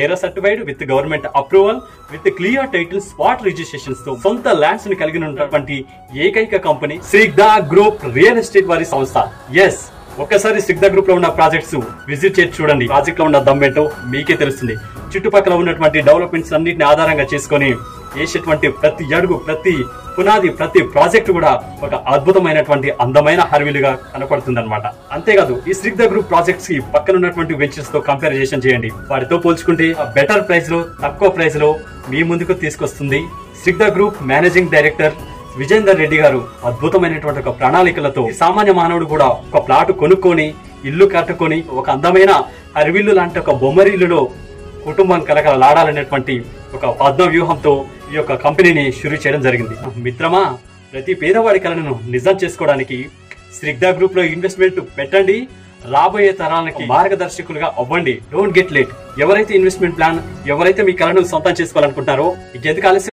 ఏరా certified with government approval with clear title spot registrations తో సొంత ల్యాండ్స్ ని కలిగి ఉన్నటువంటి ఏకైక కంపెనీ సిగ్దా గ్రూప్ రియల్ ఎస్టేట్ వారి సంస్థ. ఎస్, ఒక్కసారి సిగ్దా గ్రూప్ లో ఉన్న ప్రాజెక్ట్స్ విజిట్ చేసి చూడండి. ప్రాజెక్ట్ లో ఉన్న దమ్మేంటో మీకే తెలుస్తుంది. చుట్టుపక్కల ఉన్నటువంటి డెవలప్మెంట్స్ అన్నింటిని ఆధారంగా చేసుకుని వేసేటువంటి ప్రతి అడుగు, ప్రతి పునాది, ప్రతి ప్రాజెక్ట్ కూడా ఒక అద్భుతమైనటువంటి అందమైన హర్విలుగా కనపడుతుంది అనమాట. అంతేకాదు ఈ సిగ్దా గ్రూప్ ప్రాజెక్ట్స్ కి పక్కన ఉన్నటువంటి వెంచర్స్ తో కంపారిజన్ చేయండి. వాటితో పోల్చుకుంటే బెటర్ ప్రైస్ లో, తక్కువ ప్రైస్ లో మీ ముందుకు తీసుకొస్తుంది సిగ్దా group managing director Vijender Reddy గారు. అద్భుతమైనటువంటి ఒక ప్రణాళికలతో సామాన్య మానవుడు కూడా ఒక ప్లాట్ కొనుక్కొని ఇల్లు కట్టుకొని ఒక అందమైన హర్విల్లు లాంటి ఒక బొమ్మరిల్లులో కుటుంబం కలకలలాడాలనేటువంటి ఒక పద్మ వ్యూహంతో ఈ యొక్క కంపెనీని షురూ చేయడం జరిగింది. మిత్రమా, ప్రతి పేదవాడి కలను నిజం చేసుకోవడానికి సిగ్దా గ్రూప్ లో ఇన్వెస్ట్మెంట్ పెట్టండి. రాబోయే తరాలకి మార్గదర్శకులుగా అవ్వండి. Don't get late. ఎవరైతే ఇన్వెస్ట్మెంట్ ప్లాన్, ఎవరైతే మీ కలను సొంతం చేసుకోవాలనుకుంటున్నారో ఇంకెందుకు ఆలస్యం?